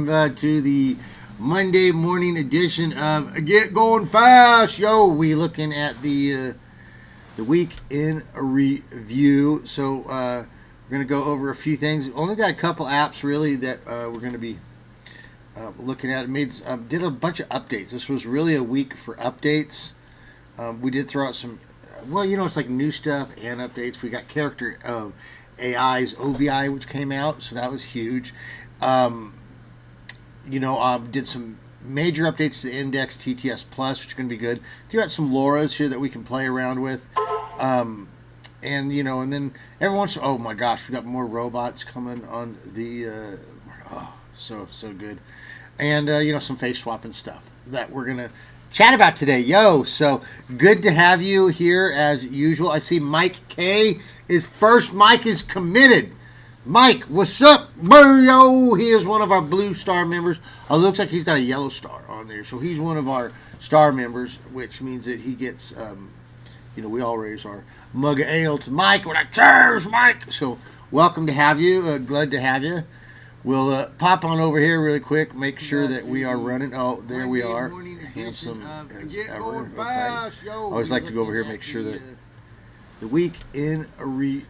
welcome to the Monday morning edition of Get Going Fast. Yo, we looking at the week in review. So we're gonna go over a few things. Only got a couple apps really that we're gonna be looking at. Did a bunch of updates. This was really a week for updates. We did throw out some. Well, you know, it's like new stuff and updates. We got character AI's OVI, which came out, so that was huge. Did some major updates to Index TTS Plus, which is going to be good. Threw out some LoRa's here that we can play around with. And then every once in a while, oh my gosh, we got more robots coming on the, so good. And, some face swapping stuff that we're going to chat about today. Yo, so good to have you here as usual. I see Mike K is first. Mike is committed. Mike, what's up, bro? He is one of our blue star members. Oh, it looks like he's got a yellow star on there. So he's one of our star members, which means that he gets, we all raise our mug of ale to Mike. We're like, cheers, Mike. So welcome to have you. Glad to have you. We'll pop on over here really quick, make sure that we are running. Oh, there we are. Handsome as ever. Okay. I always like to go over here and make sure that the week in review.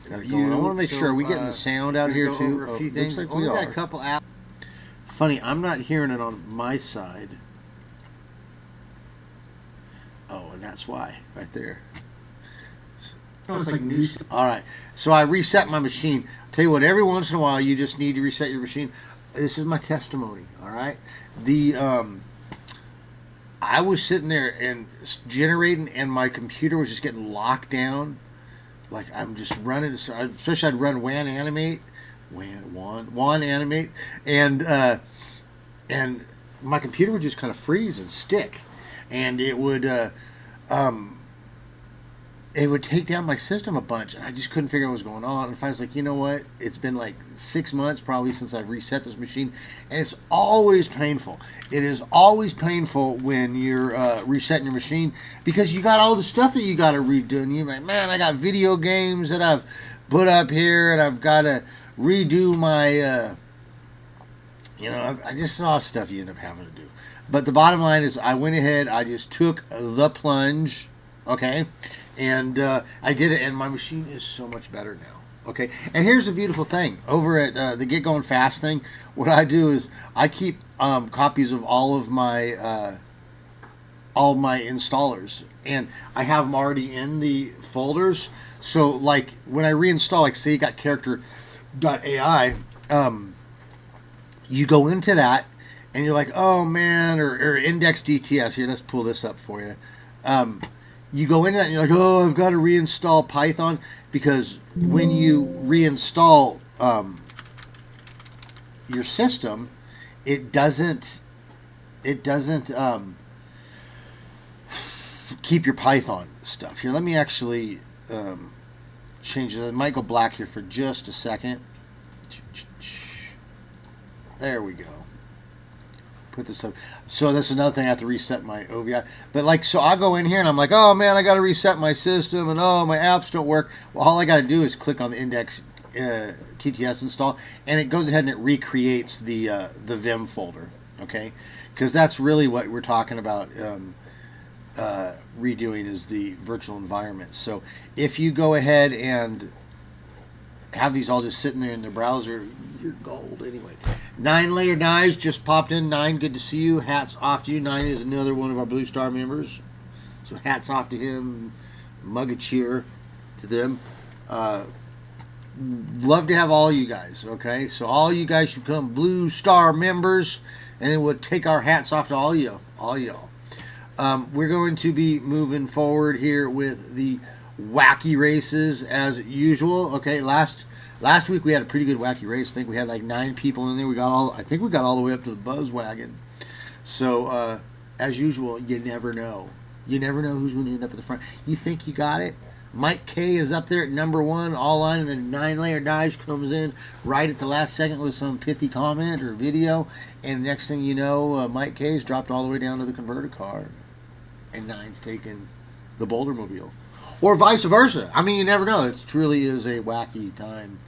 I want to make sure. Are we getting the sound out here too? A few things. Like we got a couple apps. Funny, I'm not hearing it on my side. Oh, and that's why right there. It's like new stuff. All right, so I reset my machine. Tell you what, every once in a while you just need to reset your machine. This is my testimony. All right, I was sitting there and generating, and my computer was just getting locked down. Like I'm just running, especially I'd run WAN animate, and my computer would just kind of freeze and stick, and it would take down my system a bunch, and I just couldn't figure out what was going on. And finally I was like, you know what? It's been like 6 months probably since I've reset this machine, and it's always painful. It is always painful when you're resetting your machine because you got all the stuff that you got to redo, and you're like, man, I got video games that I've put up here, and I've got to redo my, I just saw stuff you end up having to do. But the bottom line is I went ahead, I just took the plunge, okay? And I did it, and my machine is so much better now. Okay, and here's the beautiful thing. Over at the Get Going Fast thing, what I do is I keep copies of all my installers, and I have them already in the folders. So, like when I reinstall, like say you got character.ai, you go into that, and you're like, oh man, or index DTS. Here, let's pull this up for you. You go into that and you're like, oh, I've got to reinstall Python, because when you reinstall your system, it doesn't keep your Python stuff. Here, let me actually change it. It might go black here for just a second. There we go. Put this up. So that's another thing, I have to reset my OVI. But so I'll go in here and I'm like, oh man, I got to reset my system, and oh, my apps don't work. Well, all I got to do is click on the Index TTS install, and it goes ahead and it recreates the Vim folder. Okay, because that's really what we're talking about redoing, is the virtual environment. So if you go ahead and have these all just sitting there in the browser, you're gold anyway. 9-layer Knives just popped in. 9, good to see you. Hats off to you. 9 is another one of our Blue Star members. So hats off to him. Mug of cheer to them. Love to have all you guys, okay? So all you guys should become Blue Star members, and then we'll take our hats off to all y'all. We're going to be moving forward here with the wacky races as usual. Okay, last week we had a pretty good wacky race. I think we had like 9 people in there. I think we got all the way up to the buzz wagon. So as usual, you never know. You never know who's going to end up at the front. You think you got it? Mike K is up there at number 1, all on, and then 9-layer Dice comes in right at the last second with some pithy comment or video, and next thing you know, Mike K's dropped all the way down to the converter car, and 9's taken the Boulder Mobile. Or vice versa. I mean, you never know. It truly is a wacky time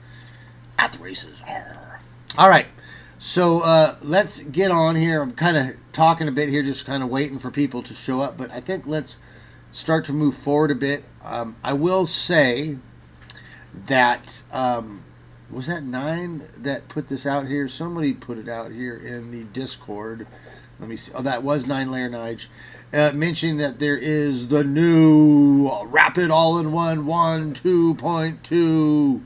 at the races. All right. So let's get on here. I'm kind of talking a bit here, just kind of waiting for people to show up. But I think let's start to move forward a bit. I will say that was that 9 that put this out here? Somebody put it out here in the Discord. Let me see. Oh, that was 9-layer Nige. Mentioning that there is the new Rapid All-in-One 1.2.2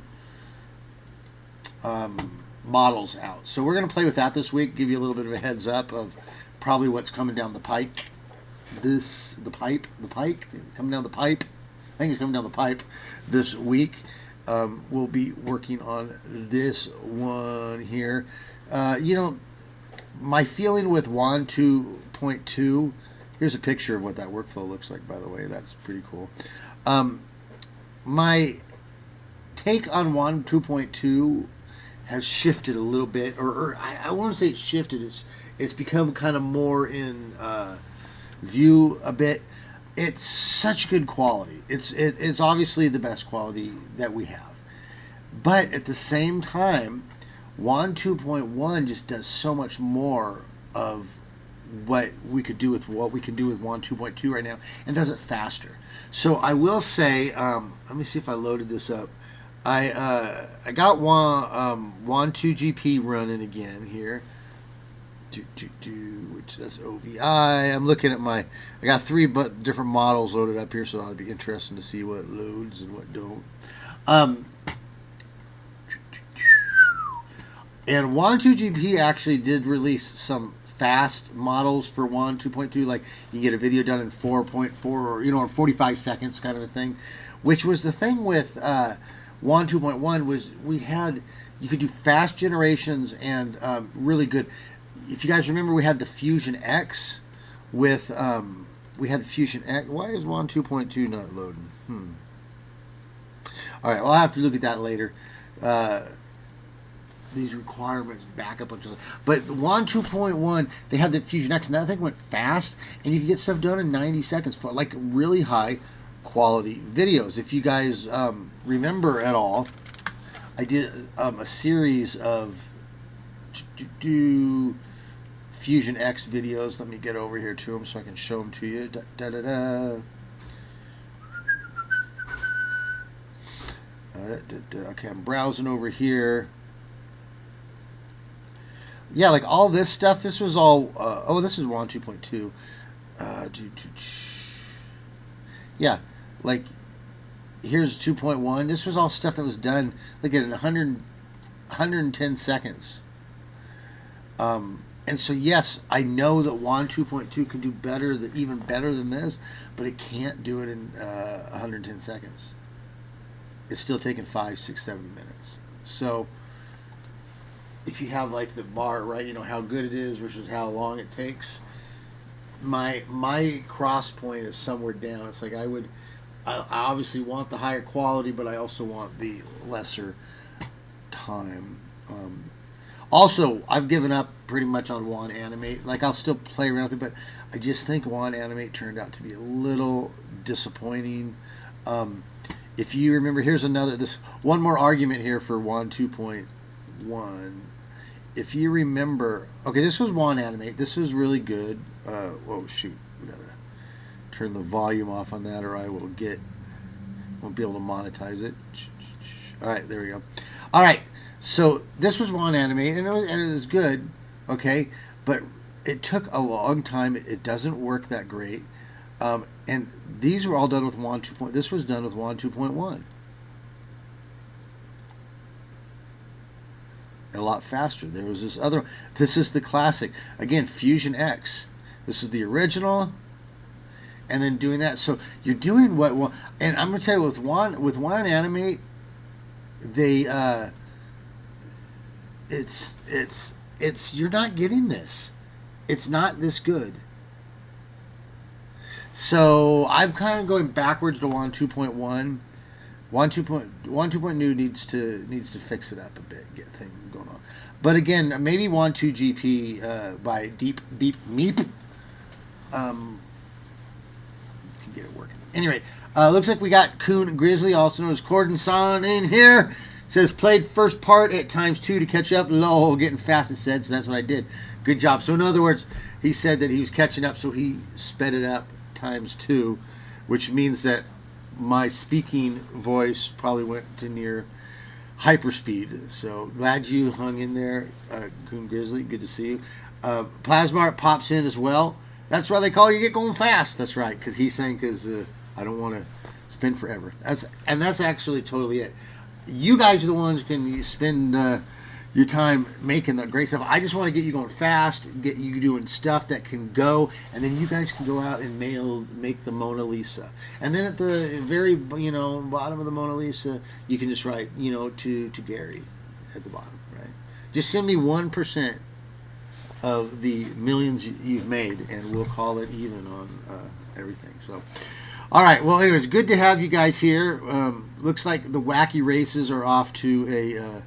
models out. So we're going to play with that this week, give you a little bit of a heads up of probably what's coming down the pike. The pike coming down the pipe. I think it's coming down the pipe this week. We'll be working on this one here. My feeling with Wan2.2, here's a picture of what that workflow looks like, by the way. That's pretty cool. My take on Wan2.2 has shifted a little bit, or I won't say it's shifted. It's become kind of more in view a bit. It's such good quality. It's obviously the best quality that we have, but at the same time, Wan2.1 just does so much more of what we could do with Wan2.2 right now, and does it faster. So I will say, let me see if I loaded this up. I got Wan2GP running again here. Which that's OVI. I'm looking at I got 3 different models loaded up here, so it'll be interesting to see what loads and what don't. And Wan2GP actually did release some fast models for Wan2.2, like you can get a video done in 4.4 or in 45 seconds kind of a thing, which was the thing with Wan2.1 was you could do fast generations and really good. If you guys remember, we had the Fusion X with Fusion X. Why is Wan2.2 not loading? All right, well, I'll have to look at that later. These requirements back up on each other. But Wan2.1, they had the Fusion X, and that thing went fast, and you could get stuff done in 90 seconds for like really high quality videos. If you guys remember at all, I did a series of Fusion X videos. Let me get over here to them so I can show them to you. Okay, I'm browsing over here. Yeah, like all this stuff. This was all. This is Wan2.2. Yeah, like here's 2.1. This was all stuff that was done. Look at it, 110 seconds. And so yes, I know that Wan2.2 can do even better than this, but it can't do it in 110 seconds. It's still taking 5, 6, 7 minutes. So if you have like the bar, right, how good it is versus how long it takes, my cross point is somewhere down. It's like I obviously want the higher quality, but I also want the lesser time. Also, I've given up pretty much on Wan2Animate. Like, I'll still play around with it, but I just think Wan2Animate turned out to be a little disappointing. If you remember, here's one more argument here for Wan2.1. If you remember, okay, this was Wan2Animate. This was really good. Oh, shoot. We got to turn the volume off on that, or I won't be able to monetize it. All right, there we go. All right. So this was Wan2Animate, and it was good, okay, but it took a long time. It doesn't work that great, and these were all done with Wan2. This was done with Wan2.1, a lot faster. There was this other. This is the classic again, Fusion X. This is the original, and then doing that. So you're doing what? And I'm gonna tell you with Wan2Animate, they. It's you're not getting this. It's not this good. So I'm kind of going backwards to Wan2.1. Wan2.2 needs to fix it up a bit, get things going on. But again, maybe Wan2GP by Deep Beep Meep can get it working. Anyway, looks like we got Coon Grizzly, also known as Cordon San, in here. says, played first part at ×2 to catch up. Lol, getting fast, it said, so that's what I did. Good job. So in other words, he said that he was catching up, so he sped it up ×2, which means that my speaking voice probably went to near hyperspeed. So glad you hung in there, Coon Grizzly. Good to see you. Plasmart pops in as well. That's why they call you Get Going Fast. That's right, because he's saying because I don't want to spin forever. That's actually totally it. You guys are the ones who can spend your time making the great stuff. I just want to get you going fast, get you doing stuff that can go, and then you guys can go out and make the Mona Lisa. And then at the very bottom of the Mona Lisa, you can just write to Gary at the bottom, right? Just send me 1% of the millions you've made, and we'll call it even on everything. So, all right. Well, anyways, good to have you guys here. Looks like the wacky races are off to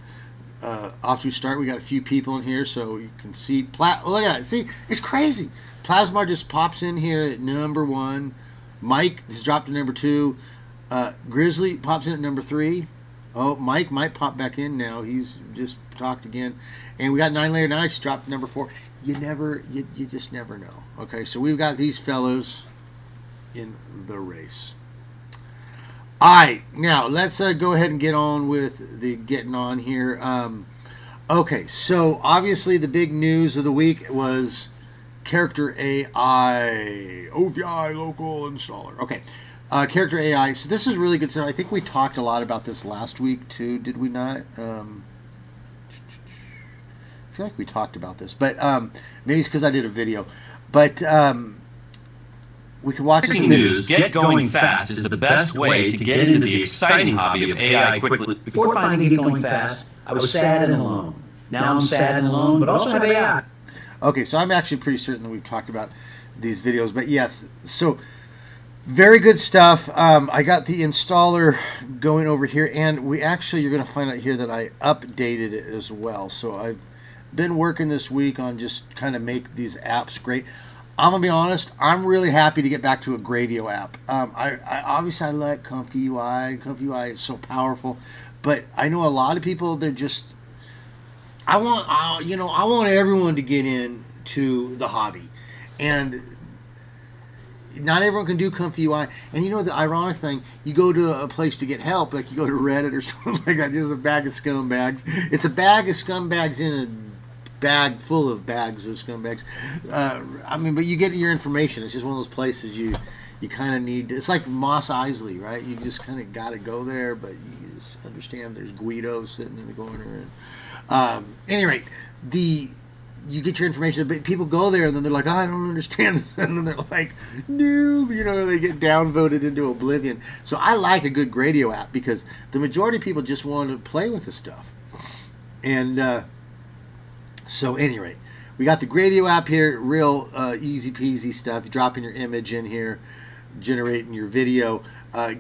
a start. We got a few people in here, so you can see. Look at that. See, it's crazy. Plasmar just pops in here at number 1. Mike has dropped to number 2. Grizzly pops in at number 3. Oh, Mike might pop back in now. He's just talked again. And we got 9 Layer Nights dropped to number 4. You just never know. Okay, so we've got these fellows in the race. All right, now let's go ahead and get on with the getting on here. Okay, so obviously the big news of the week was Character AI, OVI local installer. Okay, Character AI. So this is really good stuff. I think we talked a lot about this last week too, did we not? I feel like we talked about this, but maybe it's because I did a video. But we can watch this news. Get Going Fast is the best way to get into the exciting hobby of AI quickly. Before finding Get Going Fast, I was sad and alone. Now I'm sad and alone, but also have AI. Okay, so I'm actually pretty certain that we've talked about these videos, but yes, so very good stuff. I got the installer going over here, and you're going to find out here that I updated it as well. So I've been working this week on just kind of make these apps great. I'm gonna be honest. I'm really happy to get back to a Gradio app. I obviously I like Comfy UI. Comfy UI is so powerful, but I know a lot of people. They're just. I want everyone to get into the hobby, and not everyone can do Comfy UI. And the ironic thing, you go to a place to get help, like you go to Reddit or something like that. There's a bag of scumbags. It's a bag of scumbags in a bag full of bags of scumbags. But you get your information. It's just one of those places you kind of need. It's like Mos Eisley, right? You just kind of got to go there, but you just understand there's Guido sitting in the corner. And any rate, you get your information, but people go there and then they're like, I don't understand this, and then they're like, noob, they get downvoted into oblivion. So I like a good Gradio app because the majority of people just want to play with the stuff. And so anyway, we got the Gradio app here, real easy peasy stuff. You're dropping your image in here, generating your video,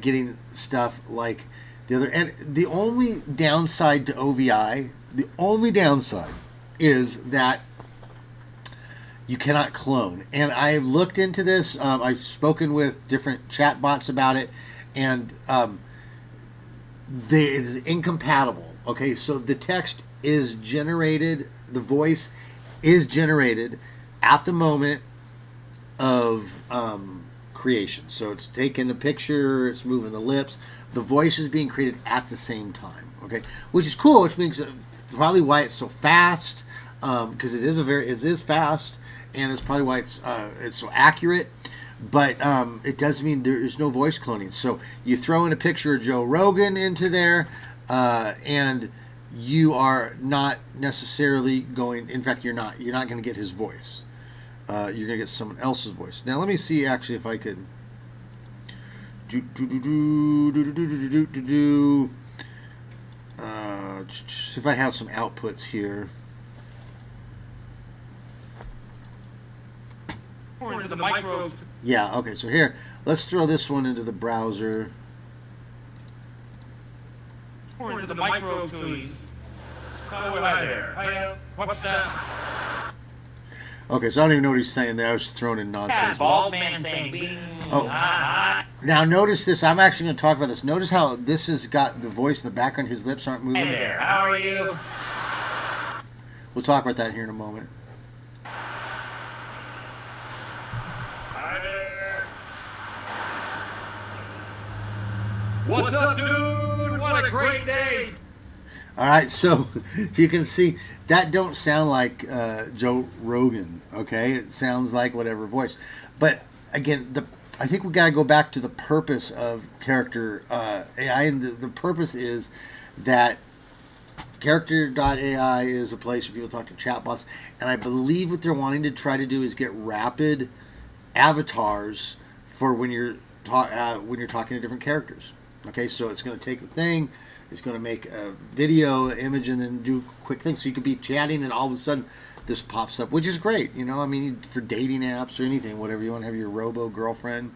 getting stuff like the other. And the only downside to OVI, is that you cannot clone. And I've looked into this. I've spoken with different chat bots about it, and it is incompatible. Okay, so the text is generated. The voice is generated at the moment of creation. So it's taking a picture, it's moving the lips. The voice is being created at the same time. Okay, which is cool. Which means probably why it's so fast, because it is fast, and it's probably why it's so accurate. But it does mean there is no voice cloning. So you throw in a picture of Joe Rogan into there, and you are not necessarily going. In fact, you're not going to get his voice. You're going to get someone else's voice. Now, let me see actually if I could see if I have some outputs here. Into the micro. Yeah. Okay. So here, let's throw this one into the browser. Into the micro tunes. Oh, hi there. Hi, what's that? Okay, so I don't even know what he's saying there. I was just throwing in nonsense. Bald man saying bing. Oh. Now notice this. I'm actually going to talk about this. Notice how this has got the voice in the background. His lips aren't moving. Hey there, how are you? We'll talk about that here in a moment. Hi there. What's up, dude? What a great day. All right, so you can see that don't sound like Joe Rogan, okay? It sounds like whatever voice. But again, I think we got to go back to the purpose of character AI, and the purpose is that character.ai is a place where people talk to chatbots, and I believe what they're wanting to try to do is get rapid avatars for when you're talking to different characters. Okay, so it's going to take the thing. It's going to make a video, image, and then do quick things. So you could be chatting, and all of a sudden, this pops up, which is great. You know, I mean, for dating apps or anything, whatever you want to have your robo girlfriend.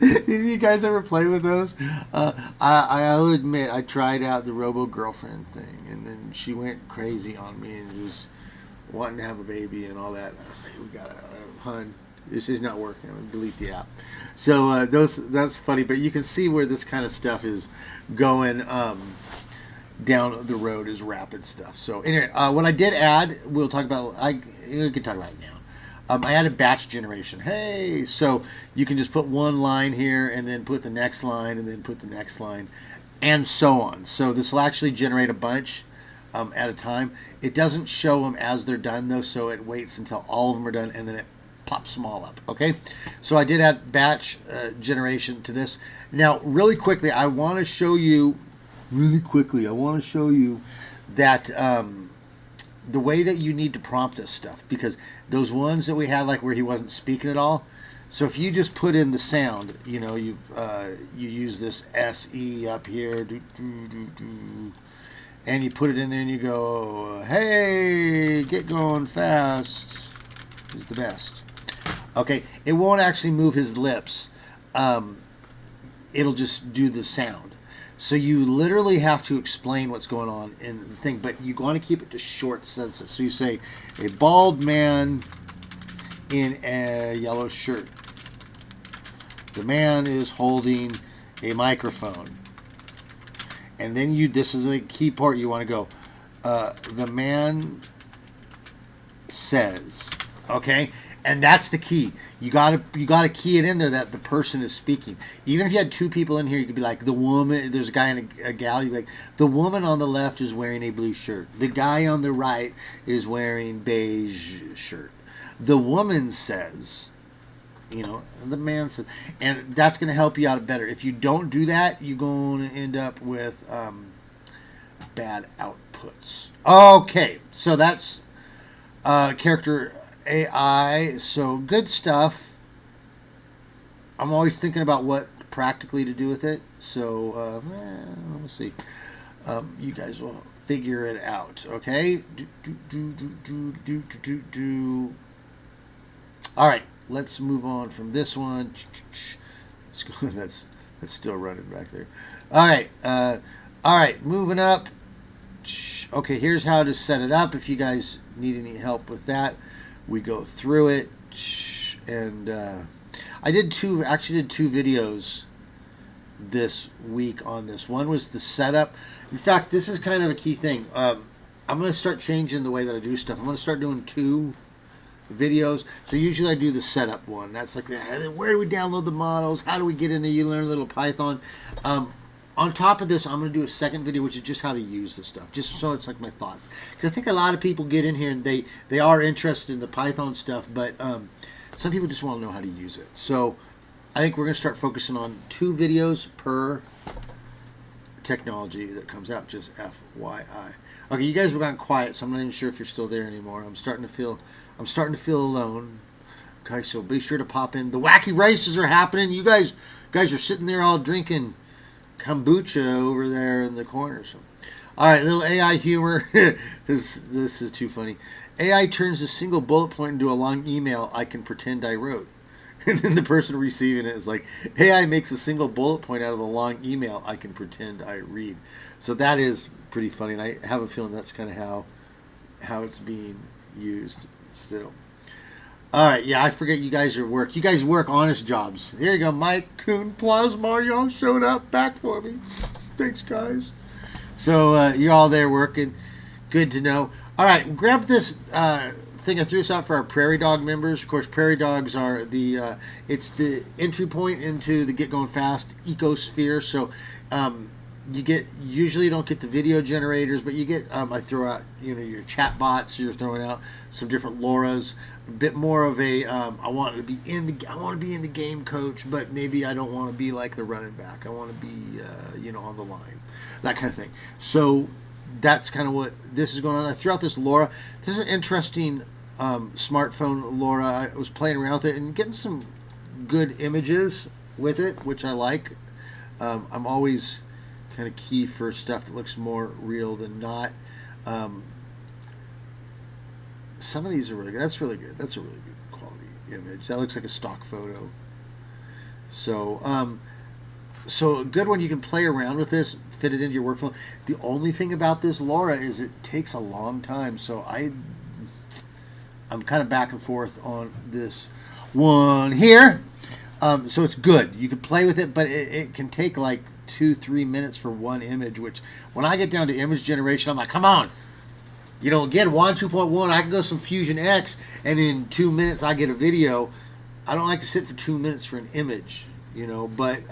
Did you guys ever play with those? I'll admit, I tried out the robo girlfriend thing, and then she went crazy on me and was wanting to have a baby and all that. And I was like, we gotta, hun. This is not working. I'm gonna delete the app. So that's funny, but you can see where this kind of stuff is going down the road is rapid stuff. So anyway, what I did add, we'll talk about. We can talk about it now. I added batch generation. Hey, so you can just put one line here and then put the next line and then put the next line, and so on. So this will actually generate a bunch at a time. It doesn't show them as they're done though, so it waits until all of them are done and then it pops them all up. Okay, so I did add batch generation to this. Now, really quickly, I want to show you that the way that you need to prompt this stuff, because those ones that we had, like where he wasn't speaking at all. So if you just put in the sound, you know, you use this SE up here, and you put it in there, and you go, "Hey, get going fast," is the best. Okay, it won't actually move his lips. It'll just do the sound. So you literally have to explain what's going on in the thing, but you want to keep it to short sentences. So you say, a bald man in a yellow shirt. The man is holding a microphone. And then this is a key part you want to go, the man says, okay? And that's the key. You gotta key it in there that the person is speaking. Even if you had two people in here, you could be like, the woman, there's a guy and a gal, you'd be like, the woman on the left is wearing a blue shirt. The guy on the right is wearing beige shirt. The woman says, you know, the man says, and that's going to help you out better. If you don't do that, you're going to end up with bad outputs. Okay, so that's character AI, so good stuff. I'm always thinking about what practically to do with it, so we'll see. You guys will figure it out, okay? All right, let's move on from this one. Let's go. That's still running back there. All right, moving up. Okay, here's how to set it up. If you guys need any help with that, we go through it, and I did two videos this week on this. One was the setup. In fact, this is kind of a key thing. I'm going to start changing the way that I do stuff. I'm going to start doing two videos. So usually I do the setup one. That's like, where do we download the models? How do we get in there? You learn a little Python. On top of this, I'm going to do a second video, which is just how to use the stuff, just so it's like my thoughts. Because I think a lot of people get in here and they are interested in the Python stuff, but some people just want to know how to use it. So I think we're going to start focusing on 2 videos per technology that comes out, just FYI. Okay, you guys have gotten quiet, so I'm not even sure if you're still there anymore. I'm starting to feel alone. Okay, so be sure to pop in. The wacky races are happening. You guys are sitting there all drinking kombucha over there in the corner. So, all right, little AI humor. This is too funny. AI turns a single bullet point into a long email I can pretend I wrote. And then the person receiving it is like, AI makes a single bullet point out of the long email I can pretend I read. So that is pretty funny, and I have a feeling that's kind of how how it's being used still. All right, yeah, I forget you guys are work. You guys work honest jobs. Here you go, Mike, Coon, Plasma, y'all showed up back for me. Thanks, guys. So you're all there working. Good to know. All right, grab this thing I threw this out for our Prairie Dog members. Of course, Prairie Dogs are it's the entry point into the Get Going Fast ecosphere. So usually don't get the video generators, but you get I throw out your chat bots. You're throwing out some different LoRa's, a bit more of a I want to be in the game coach, but maybe I don't want to be like the running back. I want to be on the line, that kind of thing. So that's kind of what this is going on. I threw out this LoRa. This is an interesting smartphone LoRa. I was playing around with it and getting some good images with it, which I like. I'm always kind of key for stuff that looks more real than not. Some of these are really good. That's really good. That's a really good quality image. That looks like a stock photo. So, so a good one. You can play around with this, fit it into your workflow. The only thing about this LoRa is it takes a long time. So I'm kind of back and forth on this one here. So it's good. You can play with it, but it can take like 2-3 minutes for one image, which when I get down to image generation, I'm like, come on. Again, Wan2.2, I can go some Fusion X, and in 2 minutes I get a video. I don't like to sit for 2 minutes for an image, but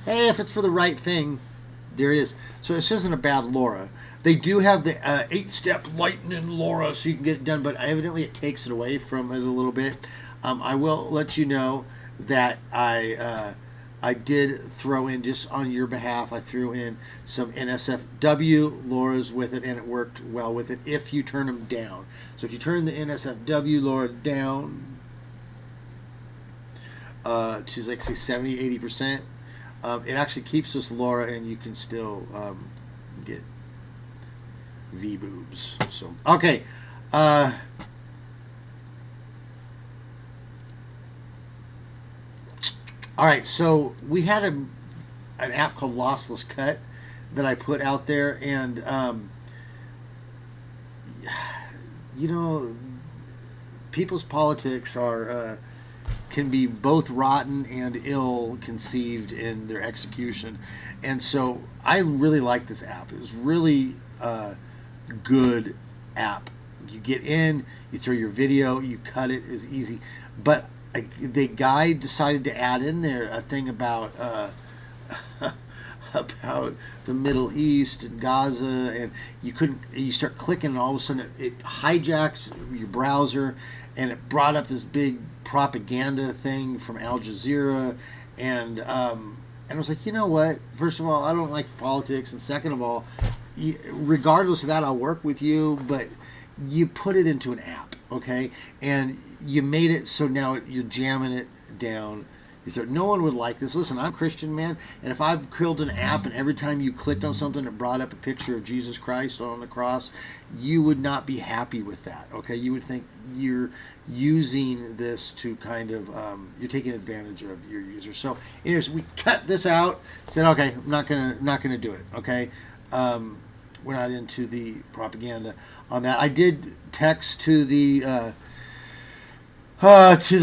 hey, if it's for the right thing, there it is. So this isn't a bad LoRa. They do have the 8-step lightning LoRa, so you can get it done, but evidently it takes it away from it a little bit. I will let you know that I did throw in, just on your behalf, I threw in some NSFW LoRa's with it, and it worked well with it if you turn them down. So if you turn the NSFW LoRa down to, like, say 70-80%, it actually keeps this LoRa, and you can still get V-boobs. So, okay. All right, so we had an app called Lossless Cut that I put out there, and people's politics can be both rotten and ill-conceived in their execution, and so I really like this app. It was really good app. You get in, you throw your video, you cut it, is easy, but the guy decided to add in there a thing about about the Middle East and Gaza, and you start clicking, and all of a sudden it hijacks your browser, and it brought up this big propaganda thing from Al Jazeera, and I was like, you know what? First of all, I don't like politics, and second of all, regardless of that, I'll work with you, but you put it into an app, okay? And you made it so now you're jamming it down. You thought no one would like this. Listen, I'm a Christian, man, and if I killed an app and every time you clicked on something it brought up a picture of Jesus Christ on the cross, you would not be happy with that, okay? You would think you're using this to kind of you're taking advantage of your users. So anyways, we cut this out, said okay, I'm not gonna do it, okay? We're not into the propaganda on that. I did text to the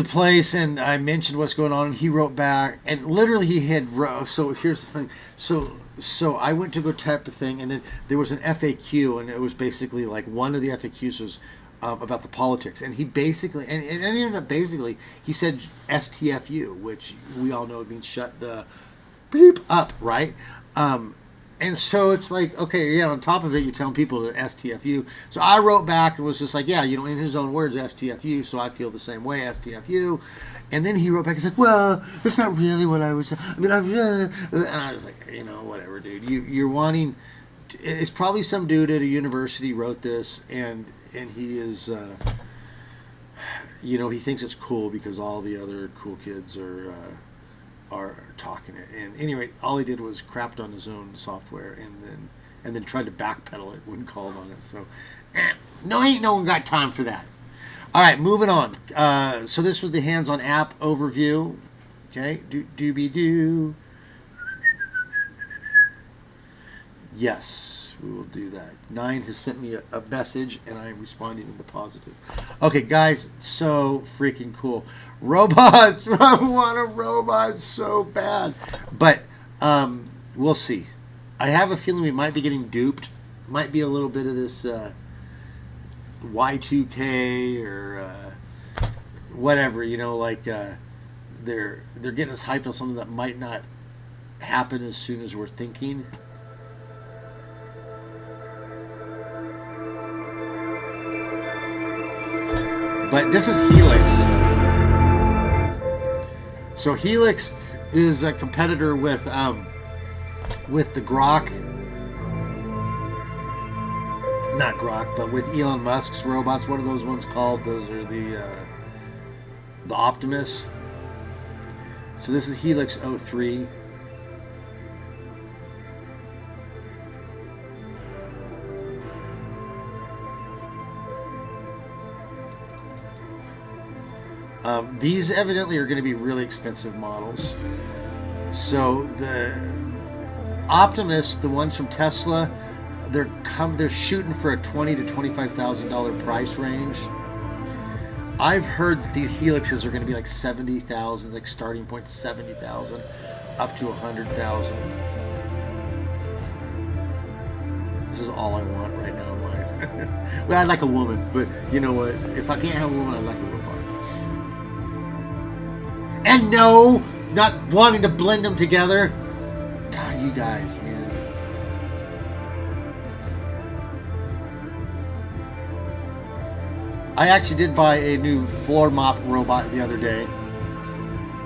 place, and I mentioned what's going on, and he wrote back, and literally he had so here's the thing. So I went to go type a thing, and then there was an FAQ, and it was basically like one of the FAQs was about the politics, and he basically and ended up basically he said STFU, which we all know means shut the beep up, right? And so it's like, okay, yeah, on top of it, you're telling people to STFU. So I wrote back and was just like, yeah, in his own words, STFU, so I feel the same way, STFU. And then he wrote back and said, well, that's not really what I was, and I was like, whatever, dude. You're wanting, it's probably some dude at a university wrote this, and he is, he thinks it's cool because all the other cool kids are talking it, and anyway, all he did was crapped on his own software, and then tried to backpedal it when called on it. So, ain't no one got time for that. All right, moving on. So this was the hands-on app overview. Okay, do. Yes, We will do that. 9 has sent me a message, and I am responding in the positive. Okay, guys, so freaking cool. Robots! I want a robot so bad. But we'll see. I have a feeling we might be getting duped. Might be a little bit of this Y2K or whatever, you know, like they're getting us hyped on something that might not happen as soon as we're thinking. But this is Helix. So Helix is a competitor with the Grok. Not Grok, but with Elon Musk's robots. What are those ones called? Those are the Optimus. So this is Helix 03. These evidently are going to be really expensive models. So the Optimus, the ones from Tesla, they're shooting for a $20,000 to $25,000 price range. I've heard these Helixes are going to be like $70,000, like starting point $70,000, up to $100,000. This is all I want right now in life. Well, I'd like a woman, but you know what? If I can't have a woman, I'd like a robot. And no, not wanting to blend them together. God, you guys, man. I actually did buy a new floor mop robot the other day,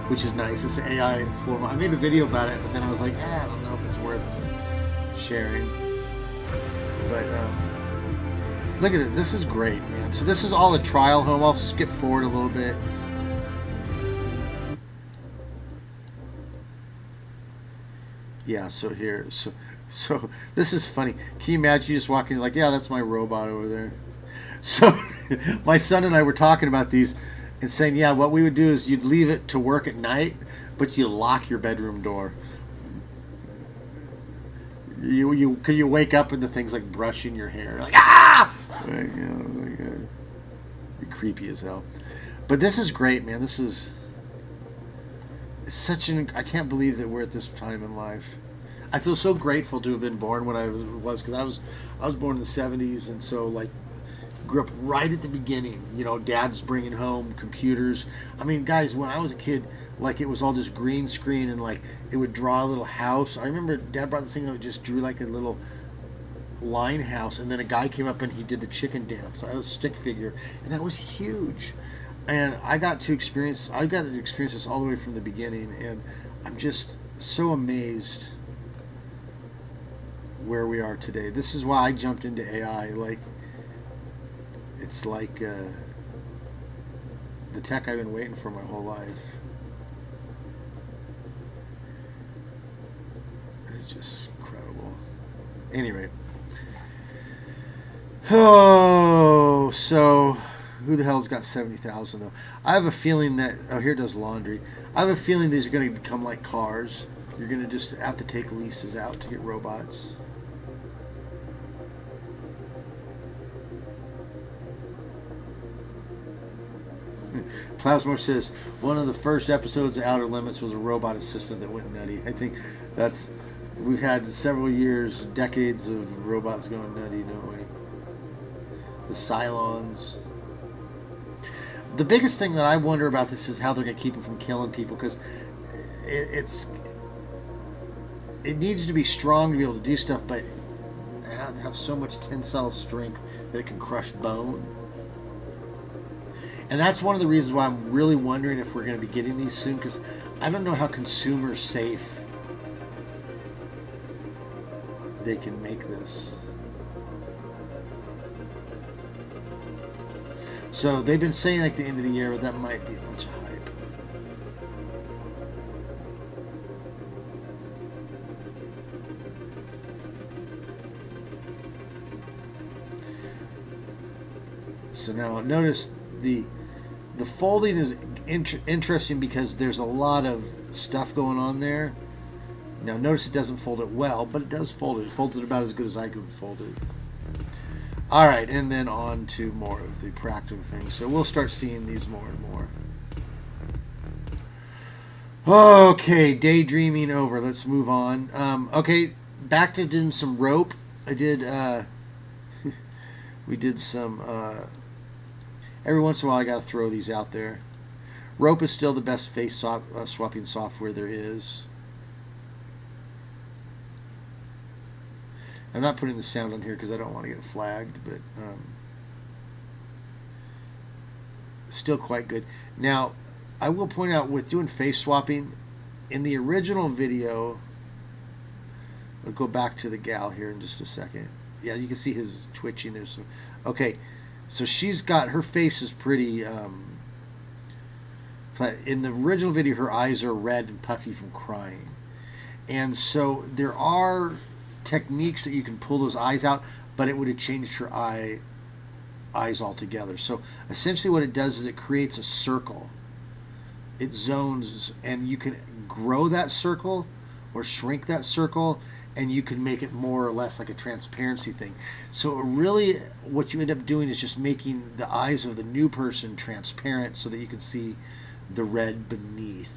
which is nice. It's an AI floor mop. I made a video about it, but then I was like, I don't know if it's worth sharing. But look at it. This is great, man. So this is all a trial home. I'll skip forward a little bit. Yeah, so here, so this is funny. Can you imagine you just walking like, yeah, that's my robot over there. So my son and I were talking about these and saying, yeah, what we would do is you'd leave it to work at night, but you lock your bedroom door. You wake up and the thing's like brushing your hair, like like, you know, like, be creepy as hell. But this is great, man. This is such an, I can't believe that we're at this time in life. I feel so grateful to have been born when I was, because I was born in the 70s, and so like grew up right at the beginning. You know, Dad's bringing home computers. I mean, guys, when I was a kid, like it was all just green screen and like it would draw a little house. I remember Dad brought this thing that just drew like a little line house, and then a guy came up and he did the chicken dance. I was a stick figure, and that was huge. And I got to experience this all the way from the beginning, and I'm just so amazed where we are today. This is why I jumped into AI. Like, it's like the tech I've been waiting for my whole life. It's just incredible. Anyway. Oh, so who the hell's got 70,000 though? I have a feeling that, oh, here does laundry. I have a feeling these are going to become like cars. You're going to just have to take leases out to get robots. Plasmo says one of the first episodes of Outer Limits was a robot assistant that went nutty. I think that's, we've had several years, decades of robots going nutty, don't we? The Cylons. The biggest thing that I wonder about this is how they're going to keep them from killing people, because it needs to be strong to be able to do stuff, but have so much tensile strength that it can crush bone. And that's one of the reasons why I'm really wondering if we're going to be getting these soon, because I don't know how consumer safe they can make this. So they've been saying like the end of the year, but that might be a bunch of hype. So now notice the folding is interesting because there's a lot of stuff going on there. Now notice it doesn't fold it well, but it does fold it. It folds it about as good as I could fold it. All right, and then on to more of the practical things. So we'll start seeing these more and more. Okay, daydreaming over. Let's move on. Okay, back to doing some rope. I did, we did some, every once in a while I got to throw these out there. Rope is still the best face swapping software there is. I'm not putting the sound on here because I don't want to get flagged, but still quite good. Now, I will point out with doing face swapping, in the original video, I'll go back to the gal here in just a second. Yeah, you can see his twitching. There's some. Okay, so she's got, her face is pretty. In the original video, her eyes are red and puffy from crying, and so there are techniques that you can pull those eyes out, but it would have changed her eyes altogether. So essentially, what it does is it creates a circle. It zones, and you can grow that circle or shrink that circle, and you can make it more or less like a transparency thing. So really what you end up doing is just making the eyes of the new person transparent so that you can see the red beneath.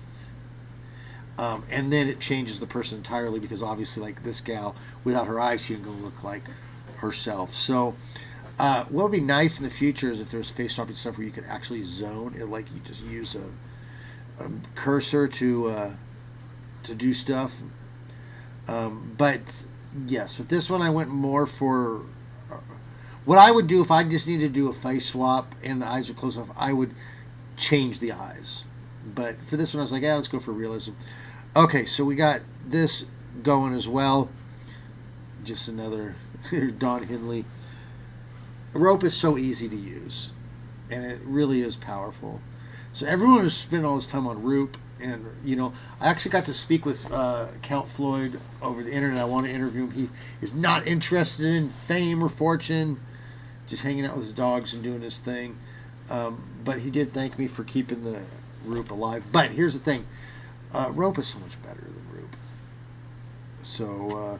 And then it changes the person entirely, because obviously, like this gal, without her eyes, she ain't gonna look like herself. So what would be nice in the future is if there's face swapping stuff where you could actually zone it, like you just use a cursor to do stuff. But yes, with this one I went more for what I would do if I just needed to do a face swap and the eyes are close enough. I would change the eyes, but for this one I was like, yeah, let's go for realism. Okay, so we got this going as well. Just another Don Henley. Rope is so easy to use, and it really is powerful. So everyone has spent all this time on ROOP, and you know, I actually got to speak with Count Floyd over the internet. I want to interview him. He is not interested in fame or fortune, just hanging out with his dogs and doing his thing. But he did thank me for keeping the ROOP alive. But here's the thing, rope is so much better than ROOP. So,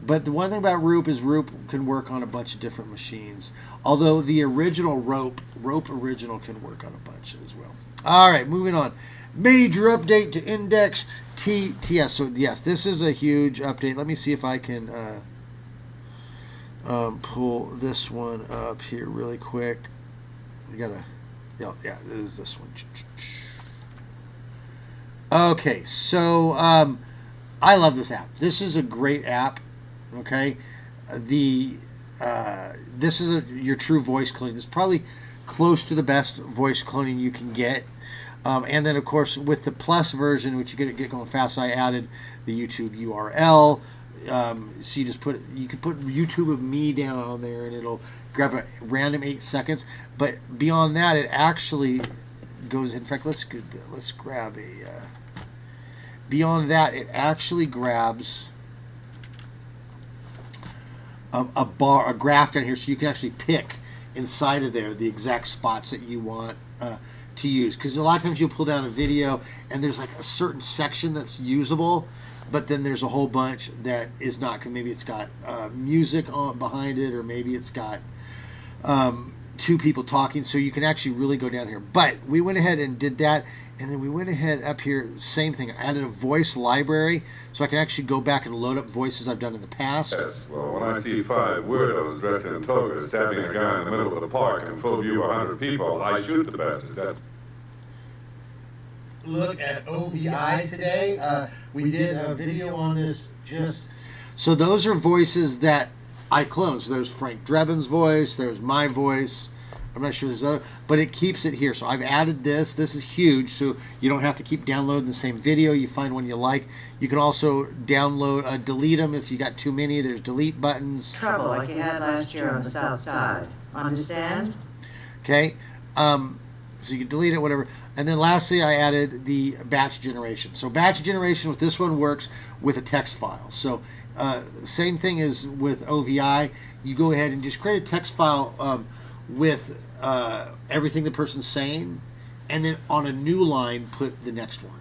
but the one thing about ROOP is ROOP can work on a bunch of different machines. Although the original ROP original can work on a bunch as well. All right, moving on. Major update to index TTS. So yes, this is a huge update. Let me see if I can pull this one up here really quick. We gotta, yeah, it is this one. Okay, so I love this app. This is a great app. Okay, this is your true voice cloning. This is probably close to the best voice cloning you can get. And then, of course, with the Plus version, which you get going fast, I added the YouTube URL. So you could put YouTube of me down on there, and it'll grab a random 8 seconds. But beyond that, it actually goes. In fact, let's grab a. Beyond that, it actually grabs a graph down here, so you can actually pick inside of there the exact spots that you want to use. Because a lot of times you'll pull down a video and there's like a certain section that's usable, but then there's a whole bunch that is not. Maybe it's got music on behind it, or maybe it's got two people talking. So you can actually really go down here. But we went ahead and did that, and then we went ahead up here, same thing. I added a voice library, so I can actually go back and load up voices I've done in the past. Yes, well, when I see 5 weirdos dressed in togas stabbing a guy in the middle of the park in full view of 100 people, I shoot the bastards. That's... Look at OVI today. We did a video on this just... So those are voices that I cloned. So there's Frank Drebin's voice, there's my voice. I'm not sure there's other, but it keeps it here. So I've added this. This is huge, so you don't have to keep downloading the same video. You find one you like. You can also download, delete them if you got too many. There's delete buttons. Trouble like you had last year on the south side. Understand? Okay. So you can delete it, whatever. And then lastly, I added the batch generation. So batch generation with this one works with a text file. So same thing as with OVI. You go ahead and just create a text file with everything the person's saying, and then on a new line put the next one.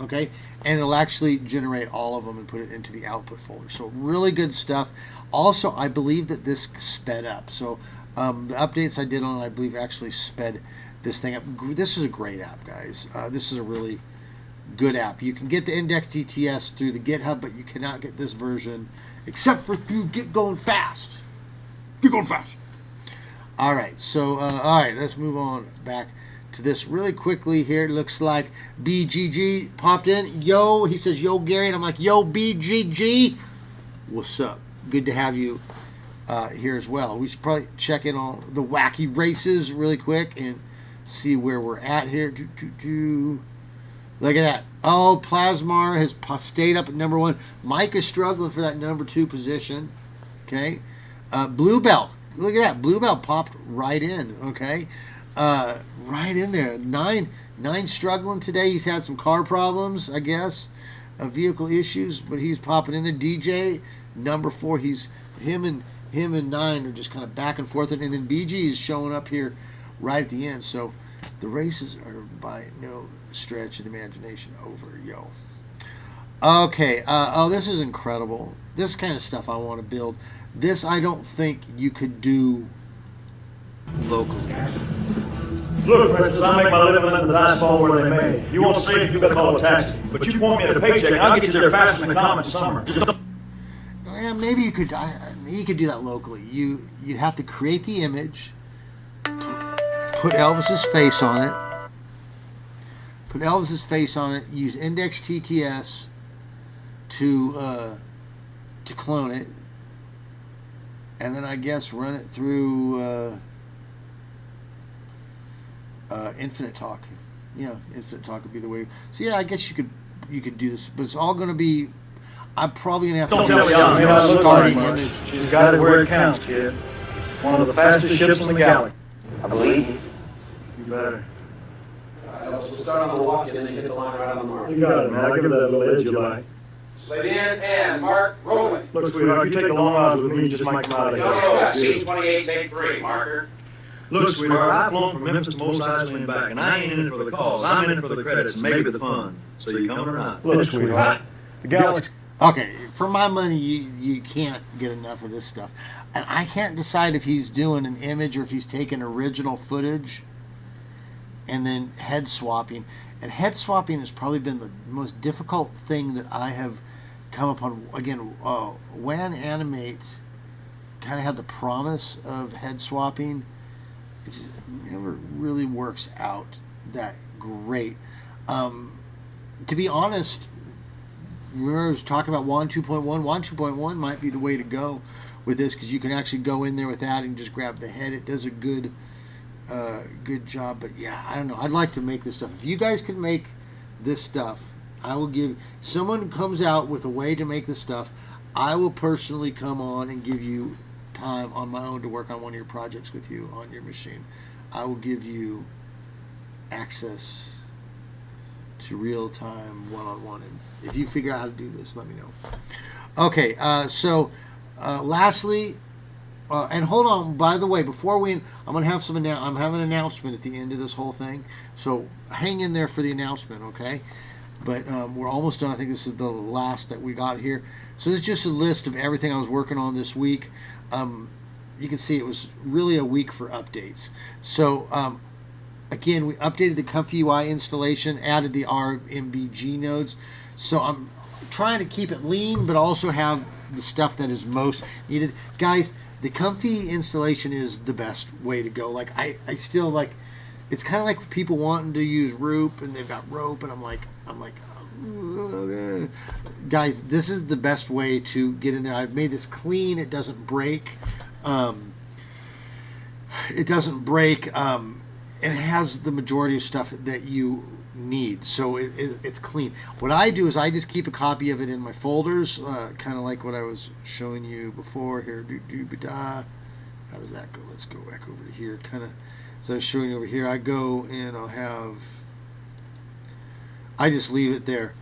Okay, and it'll actually generate all of them and put it into the output folder. So really good stuff. Also, I believe that this sped up. So the updates I did on it, I believe, actually sped this thing up. This is a great app, guys. This is a really good app. You can get the Index TTS through the GitHub, but you cannot get this version except for through Get Going Fast. Get Going Fast. All right, so all right, let's move on back to this really quickly here. It looks like BGG popped in. Yo, he says, yo, Gary, and I'm like, yo, BGG. What's up? Good to have you here as well. We should probably check in on the wacky races really quick and see where we're at here. Look at that. Oh, Plasmar has stayed up at number 1. Mike is struggling for that number 2 position. Okay. Bluebell. Look at that. Bluebell popped right in. Okay. Right in there. Nine struggling today. He's had some car problems, I guess. Vehicle issues, but he's popping in there. DJ, number 4. Him and 9 are just kind of back and forth. And then BG is showing up here right at the end. So the races are by no stretch of the imagination over, yo. Okay, oh, this is incredible. This kind of stuff I want to build. This I don't think you could do locally. Look, Princess, I make my living letting the dice fall where they may. You won't see if you got to call a taxi. But you point me at a paycheck, and I'll get you there faster than a comet summer. Just don't... Yeah, maybe you could do that locally. You'd have to create the image, put Elvis's face on it. Put Elvis's face on it. Use Index TTS to clone it, and then I guess run it through Infinite Talk. Yeah, Infinite Talk would be the way. So yeah, I guess you could do this, but it's all going to be. I'm probably going to have to do a starting image. She's got it where it counts, kid. One of the fastest ships in the galaxy. I believe you. You better. We'll start on the walk and then hit the line right on the mark. You got it, man. I'll give it that little edge you like. Slide in and mark, rolling. Look, sweetheart, you take the long odds with me, you just might come out of here. Scene 28, take 3, marker. Look, sweetheart, I've flown from Memphis to Mos Eisley and back, and I ain't in it for the cause. I'm in it for the credits and maybe the fun. So you coming or not? Look, sweetheart, the galaxy. Okay, for my money, you can't get enough of this stuff. And I can't decide if he's doing an image or if he's taking original footage and then head swapping. And head swapping has probably been the most difficult thing that I have come upon. Again, Wan2.2 kind of had the promise of head swapping. It just never really works out that great. To be honest, remember I was talking about Wan2.1. Wan2.1 might be the way to go with this because you can actually go in there with that and just grab the head. It does a good job. But yeah, I don't know. I'd like to make this stuff. If you guys can make this stuff, I will give. Someone comes out with a way to make this stuff, I will personally come on and give you time on my own to work on one of your projects with you on your machine. I will give you access to real-time one-on-one. And if you figure out how to do this, let me know. Okay, so lastly, and hold on, by the way, before I'm going to have I'm having an announcement at the end of this whole thing, so hang in there for the announcement, okay? But we're almost done. I think this is the last that we got here. So this is just a list of everything I was working on this week. You can see it was really a week for updates. So again, we updated the Comfy UI installation, added the RMBG nodes. So I'm trying to keep it lean, but also have the stuff that is most needed. Guys, the Comfy installation is the best way to go. Like I still like, it's kind of like people wanting to use ROOP and they've got rope, and I'm like, guys, this is the best way to get in there. I've made this clean. It doesn't break. And it has the majority of stuff that you need, so it's clean. What I do is I just keep a copy of it in my folders, kind of like what I was showing you before here. How does that go? Let's go back over to here. Kind of as I was showing you over here, I go and I just leave it there.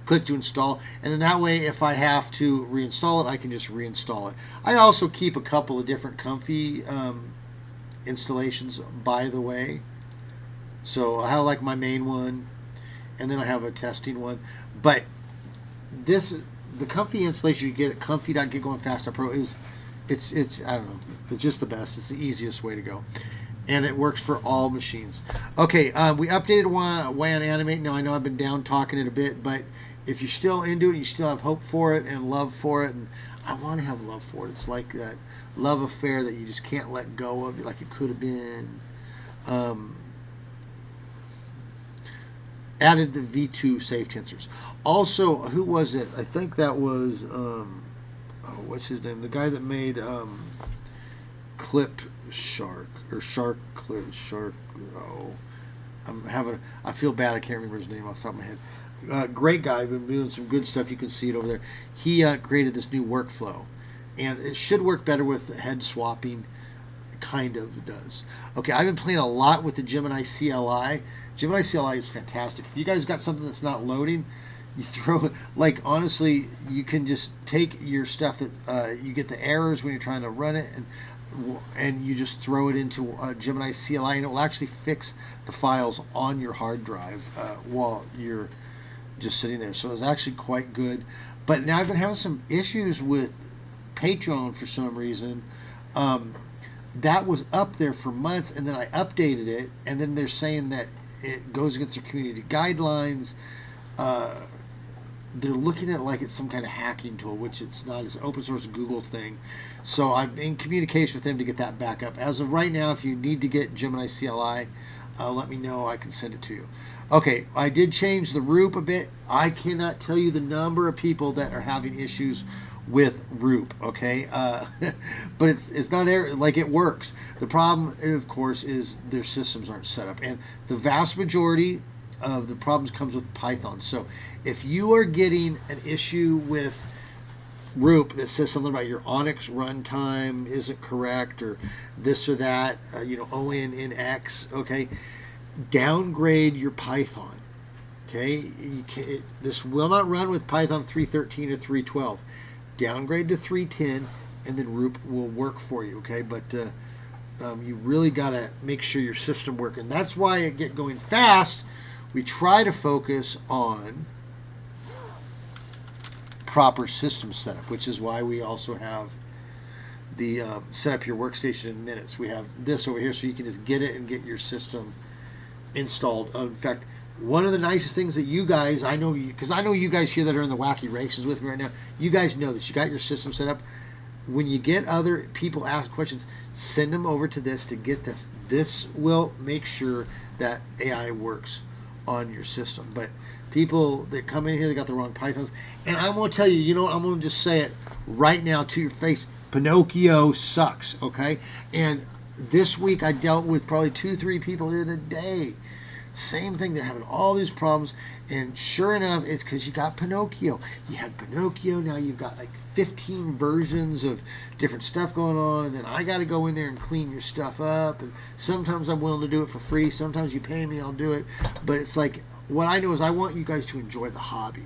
Click to install, and then that way, if I have to reinstall it, I can just reinstall it. I also keep a couple of different Comfy installations, by the way. So I have like my main one, and then I have a testing one. But the comfy installation you get at comfy.getgoingfast.pro it's I don't know, it's just the best. It's the easiest way to go, and it works for all machines. Okay, we updated WAN Animate. Now I know I've been down talking it a bit, but if you're still into it, you still have hope for it and love for it, and I want to have love for it. It's like that love affair that you just can't let go of, like it could have been. Added the V2 safe tensors. Also, who was it? I think that was what's his name? The guy that made Clip Shark or Shark Clip Shark. Oh, I feel bad. I can't remember his name off the top of my head. Great guy. Been doing some good stuff. You can see it over there. He created this new workflow, and it should work better with head swapping. Kind of does. Okay, I've been playing a lot with the Gemini CLI. Gemini CLI is fantastic. If you guys got something that's not loading, you throw it. Like, honestly, you can just take your stuff that you get the errors when you're trying to run it, and you just throw it into Gemini CLI, and it will actually fix the files on your hard drive while you're just sitting there. So it's actually quite good. But now I've been having some issues with Patreon for some reason. That was up there for months, and then I updated it, and then they're saying that it goes against their community guidelines. They're looking at it like it's some kind of hacking tool, which it's not. It's an open source Google thing. So I'm in communication with them to get that back up. As of right now, if you need to get Gemini CLI, let me know. I can send it to you. Okay, I did change the ROOP a bit. I cannot tell you the number of people that are having issues with ROOP, okay? But it's not like it works. The problem, of course, is their systems aren't set up, and the vast majority of the problems comes with Python. So if you are getting an issue with ROOP that says something about your Onyx runtime isn't correct, or this or that, ONNX, okay, downgrade your Python, okay? This will not run with Python 3.13 or 3.12. Downgrade to 3.10, and then ROOP will work for you, okay? But you really got to make sure your system works. And that's why at Get Going Fast, we try to focus on proper system setup, which is why we also have the set up your workstation in minutes. We have this over here so you can just get it and get your system installed. In fact, one of the nicest things that you guys, I know you guys here that are in the wacky races with me right now, you guys know this. You got your system set up. When you get other people ask questions, send them over to this to get this. This will make sure that AI works on your system. But people that come in here, they got the wrong Pythons. And I'm going to tell you, I'm going to just say it right now to your face. Pinocchio sucks, okay? And this week I dealt with probably 2-3 people in a day. Same thing, they're having all these problems, and sure enough, it's because you got Pinocchio. You had Pinocchio, now you've got like 15 versions of different stuff going on, and then I got to go in there and clean your stuff up, and sometimes I'm willing to do it for free, sometimes you pay me, I'll do it, but it's like, what I know is I want you guys to enjoy the hobby.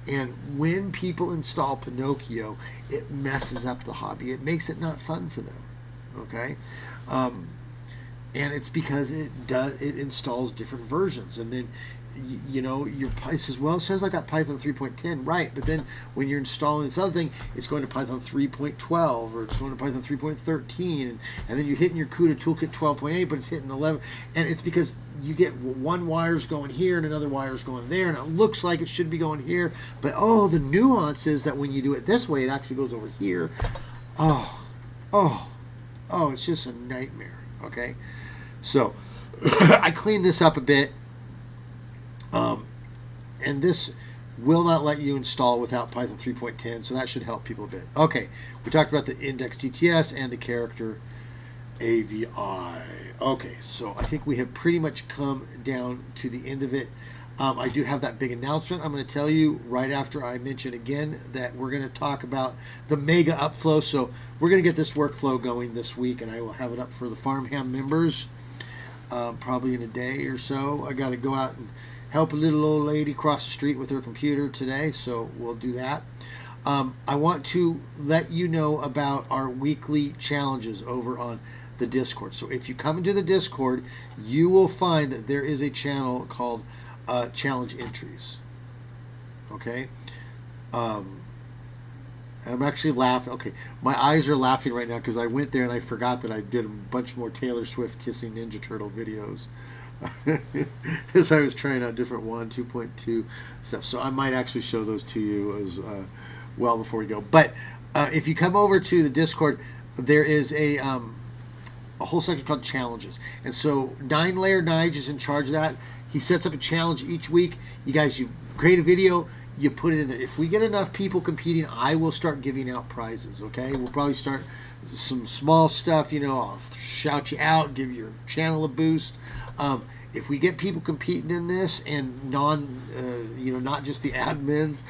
And when people install Pinocchio, it messes up the hobby. It makes it not fun for them, okay? And it's because it installs different versions, and then it says, well, it says I got Python 3.10, right? But then when you're installing this other thing, it's going to Python 3.12 or it's going to Python 3.13, and then you're hitting your CUDA toolkit 12.8, but it's hitting 11, and it's because you get one wire's going here and another wire's going there, and it looks like it should be going here, but the nuance is that when you do it this way, it actually goes over here. It's just a nightmare. Okay, so I cleaned this up a bit, and this will not let you install without Python 3.10, so that should help people a bit. Okay, we talked about the index TTS and the character AVI. Okay, so I think we have pretty much come down to the end of it. I do have that big announcement I'm going to tell you right after I mention again that we're going to talk about the mega upflow. So we're going to get this workflow going this week, and I will have it up for the Farmham members probably in a day or so. I got to go out and help a little old lady cross the street with her computer today, so we'll do that. I want to let you know about our weekly challenges over on the Discord. So if you come into the Discord, you will find that there is a channel called challenge entries. Okay. And I'm actually laughing. Okay, my eyes are laughing right now because I went there and I forgot that I did a bunch more Taylor Swift kissing Ninja Turtle videos as I was trying out different Wan2.2 stuff. So I might actually show those to you as well before we go. But if you come over to the Discord, there is a whole section called challenges. And so 9-Layer Nige is in charge of that. He sets up a challenge each week. You create a video, you put it in there. If we get enough people competing, I will start giving out prizes, okay? We'll probably start some small stuff, I'll shout you out, give your channel a boost. If we get people competing in this and not just the admins,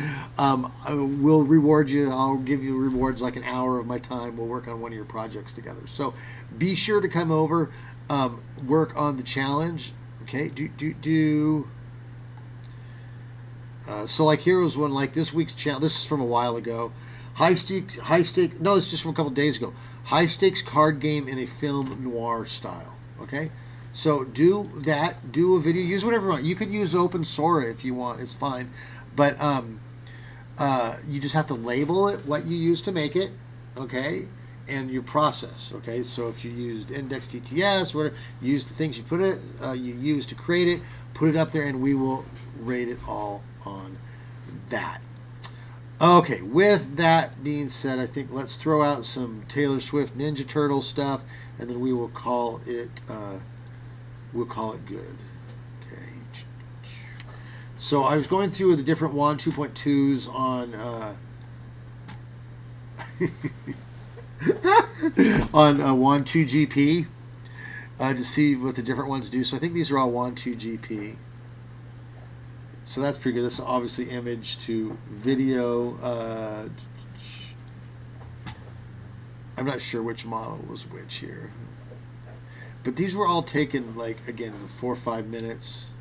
we'll reward you. I'll give you rewards like an hour of my time. We'll work on one of your projects together. So be sure to come over, work on the challenge. Okay, so like here was one, like this week's challenge. This is from a while ago. High stake. No, it's just from a couple days ago. High stakes card game in a film noir style. Okay, so do that. Do a video. Use whatever you want. You could use Open Sora if you want. It's fine, but you just have to label it what you use to make it. Okay, and your process. Okay, so if you used index TTS, whatever, use the things you use to create it. Put it up there, and we will rate it all on that. Okay, with that being said, I think let's throw out some Taylor Swift Ninja Turtle stuff, and then we will call it good. Okay. So I was going through the different Wan2.2s on on Wan2GP to see what the different ones do. So I think these are all Wan2GP. So that's pretty good. This is obviously image to video. I'm not sure which model was which here. But these were all taken, like, again, 4 or 5 minutes.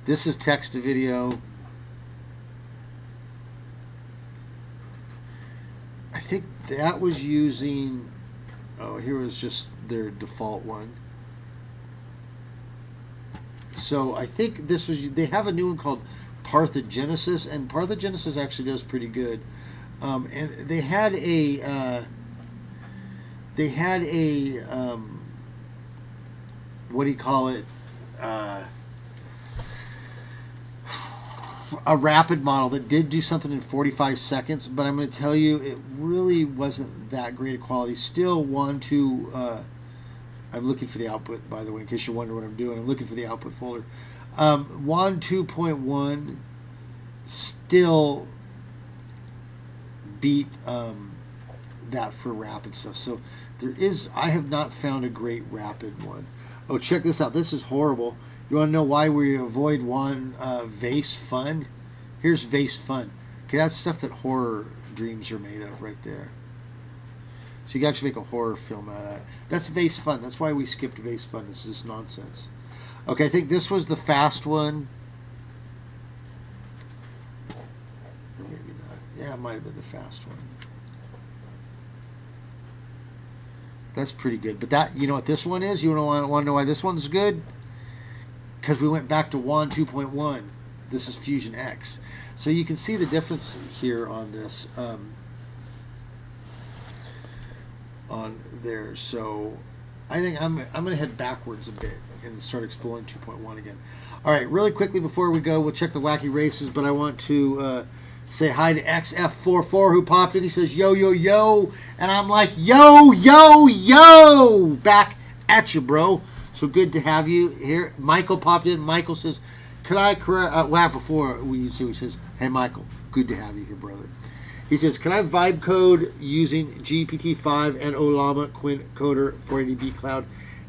This is text to video. I think that was using... Oh, here was just their default one. So I think this was... They have a new one called Parthegenesis, and Parthegenesis actually does pretty good. And they had a... what do you call it? A rapid model that did do something in 45 seconds, but I'm going to tell you, it really wasn't that great a quality. Still, I'm looking for the output, by the way, in case you're wondering what I'm doing. I'm looking for the output folder. Wan2.1 still beat that for rapid stuff. So I have not found a great rapid one. Oh, check this out. This is horrible. You want to know why we avoid Vase Fun? Here's Vase Fun. Okay, that's stuff that horror dreams are made of right there. So you can actually make a horror film out of that. That's Vase Fun. That's why we skipped Vase Fun. This is nonsense. Okay, I think this was the fast one. Or maybe not. Yeah, it might have been the fast one. That's pretty good. But that, you know what this one is? You want to know why this one's good? Because we went back to Wan2.1. This is Fusion X. So you can see the difference here on this. On there. So I think I'm going to head backwards a bit and start exploring 2.1 again. All right, really quickly before we go, we'll check the wacky races, but I want to say hi to XF44 who popped in. He says, yo, yo, yo. And I'm like, yo, yo, yo. Back at you, bro. So good to have you here. Michael popped in. Michael says, could I correct... before we see, he says, hey, Michael, good to have you here, brother. He says, can I vibe code using GPT-5 and Olama Quint Coder 480B Cloud?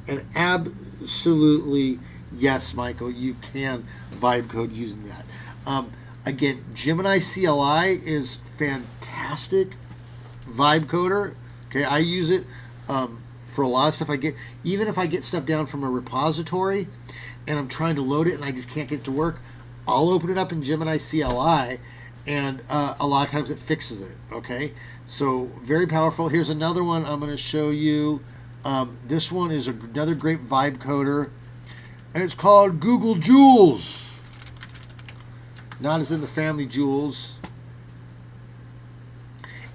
And absolutely, yes, Michael, you can vibe code using that. Again, Gemini CLI is fantastic vibe coder. Okay, I use it for a lot of stuff I get. Even if I get stuff down from a repository and I'm trying to load it and I just can't get it to work, I'll open it up in Gemini CLI, and a lot of times it fixes it. Okay, so very powerful. Here's another one I'm going to show you. This one is another great vibe coder, and it's called Google Jewels. Not as in the family Jewels.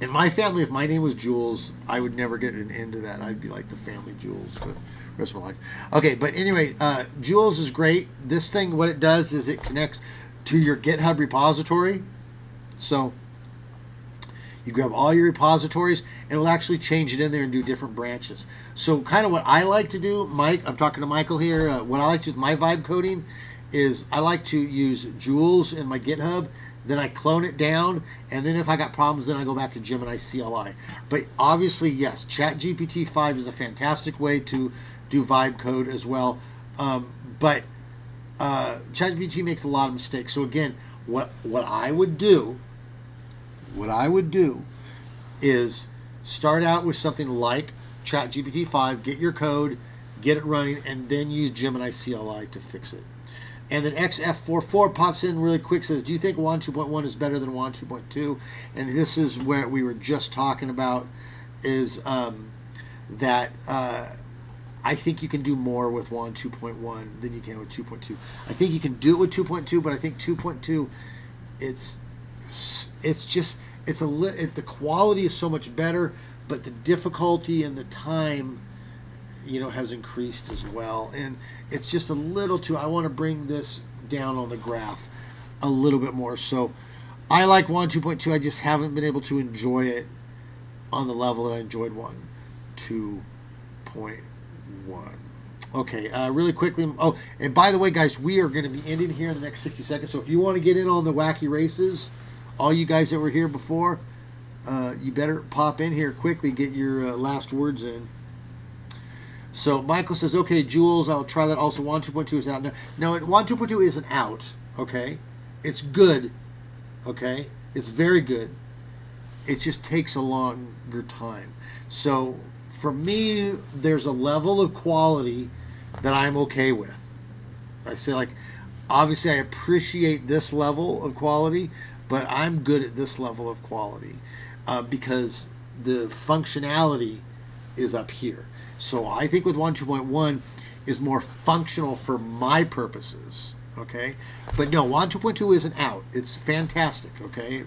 In my family, if my name was Jules, I would never get into that. I'd be like the family Jules for the rest of my life. Okay, but anyway, Jules is great. This thing, what it does is it connects to your GitHub repository. So you grab all your repositories, and it'll actually change it in there and do different branches. So kind of what I like to do, Mike, I'm talking to Michael here. What I like to do with my vibe coding is I like to use Jules in my GitHub. Then I clone it down, and then if I got problems, then I go back to Gemini CLI. But obviously, yes, ChatGPT 5 is a fantastic way to do vibe code as well. But ChatGPT makes a lot of mistakes. So again, what I would do is start out with something like ChatGPT 5, get your code, get it running, and then use Gemini CLI to fix it. And then XF44 pops in really quick, says, do you think Wan2.1 is better than Wan2.2? And this is where we were just talking about, is that I think you can do more with Wan2.1 than you can with 2.2. I think you can do it with 2.2, but I think 2.2, the quality is so much better, but the difficulty and the time, has increased as well. And it's just a little too, I want to bring this down on the graph a little bit more. So I like Wan2.2. I just haven't been able to enjoy it on the level that I enjoyed 1.2.1. Okay, really quickly. Oh, and by the way, guys, we are going to be ending here in the next 60 seconds. So if you want to get in on the wacky races, all you guys that were here before, you better pop in here quickly, get your last words in. So Michael says, okay, Jules, I'll try that. Also, Wan2.2 is out now. No, Wan2.2 isn't out, okay? It's good, okay? It's very good. It just takes a longer time. So for me, there's a level of quality that I'm okay with. I say, like, obviously I appreciate this level of quality, but I'm good at this level of quality because the functionality is up here. So I think with 1.2.1 is more functional for my purposes, okay? But no, 1.2.2 isn't out. It's fantastic, okay?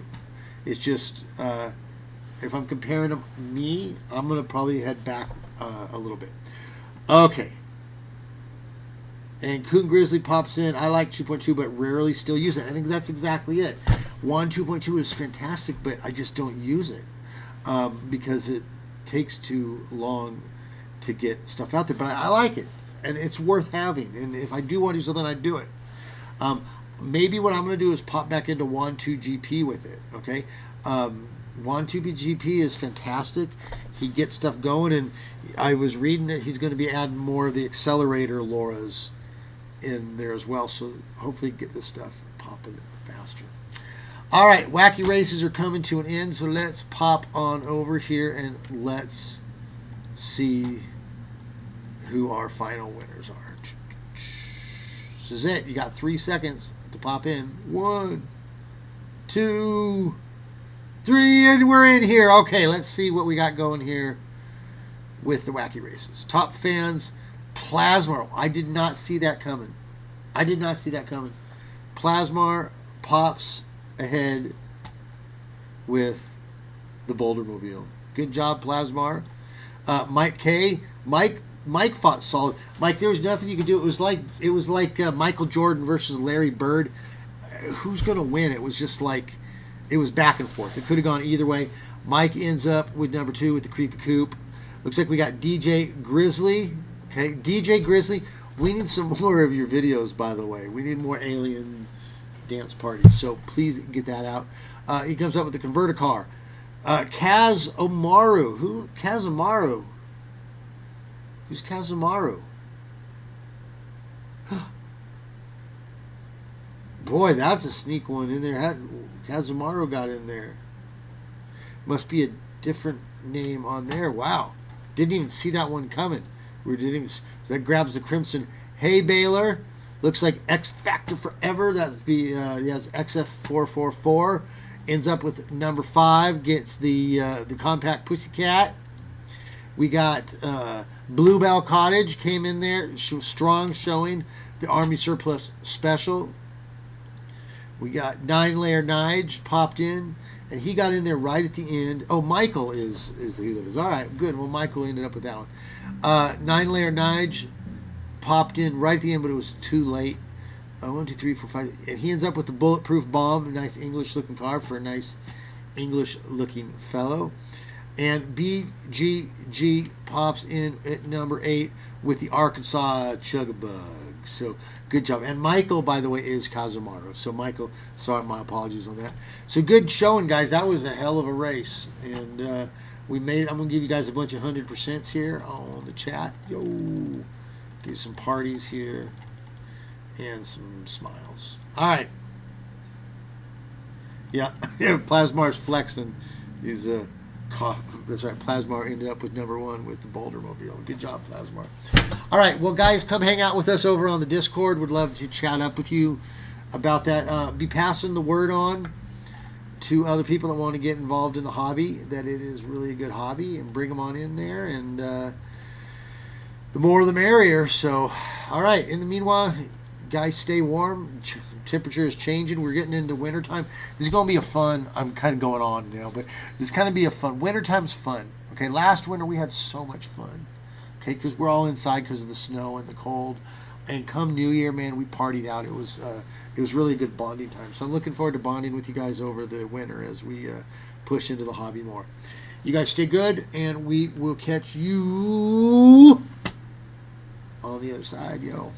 It's just, if I'm comparing them, I'm going to probably head back a little bit. Okay. And Coon Grizzly pops in. I like 2.2, but rarely still use it. I think that's exactly it. 1.2.2 is fantastic, but I just don't use it because it takes too long to get stuff out there. But I like it, and it's worth having. And if I do want to do something, I'd do it. Maybe what I'm going to do is pop back into Wan2GP with it, okay? Wan2GP is fantastic. He gets stuff going, and I was reading that he's going to be adding more of the accelerator LoRa's in there as well, so hopefully get this stuff popping faster. All right, wacky races are coming to an end, so let's pop on over here and let's see who our final winners are. This is it. You got 3 seconds to pop in. 1, 2, 3, and we're in here. Okay, let's see what we got going here with the wacky races. Top fans, Plasmar. I did not see that coming. Plasmar pops ahead with the Boulder Mobile. Good job, Plasmar. Mike K. Mike fought solid. Mike, there was nothing you could do. It was like Michael Jordan versus Larry Bird. Who's going to win? It was just like, it was back and forth. It could have gone either way. Mike ends up with number 2 with the Creepy Coop. Looks like we got DJ Grizzly. Okay, DJ Grizzly. We need some more of your videos, by the way. We need more alien dance parties. So please get that out. He comes up with the converter car. Kaz Omaru. Who? Kaz Omaru. Who's Kaz Omaru? Boy, that's a sneak one in there. Kaz Omaru got in there. Must be a different name on there. Wow. Didn't even see that one coming. So that grabs the Crimson. Hey, Baylor. Looks like X Factor Forever. That'd be, it's XF444. Ends up with number 5. Gets the Compact Pussycat. We got Bluebell Cottage came in there, strong showing. The Army Surplus Special. We got 9-layer Nige popped in, and he got in there right at the end. Oh, Michael is who that is. All right, good. Well, Michael ended up with that one. 9-layer Nige popped in right at the end, but it was too late. 1, 2, 3, 4, 5, and he ends up with the Bulletproof Bomb, a nice English-looking card for a nice English-looking fellow. And BGG pops in at number 8 with the Arkansas Chugabug. So good job. And Michael, by the way, is Kazumaro. So Michael, sorry, my apologies on that. So good showing, guys. That was a hell of a race, and we made. I'm gonna give you guys a bunch of 100% here on the chat. Yo, give some parties here and some smiles. All right. Yeah, Plasmar's flexing. He's that's right. Plasmar ended up with number 1 with the Boulder Mobile. Good job, Plasmar. All right, well, guys, come hang out with us over on the Discord. Would love to chat up with you about that. Be passing the word on to other people that want to get involved in the hobby, that it is really a good hobby, and bring them on in there. And the more the merrier. So, all right. In the meanwhile, guys, stay warm. Temperature is changing. We're getting into wintertime. This is going to be a fun, I'm kind of going on now, but this is going to be a fun. Wintertime's fun. Okay, last winter we had so much fun. Okay, because we're all inside because of the snow and the cold. And come New Year, man, we partied out. It was really a good bonding time. So I'm looking forward to bonding with you guys over the winter as we push into the hobby more. You guys stay good, and we will catch you on the other side, yo.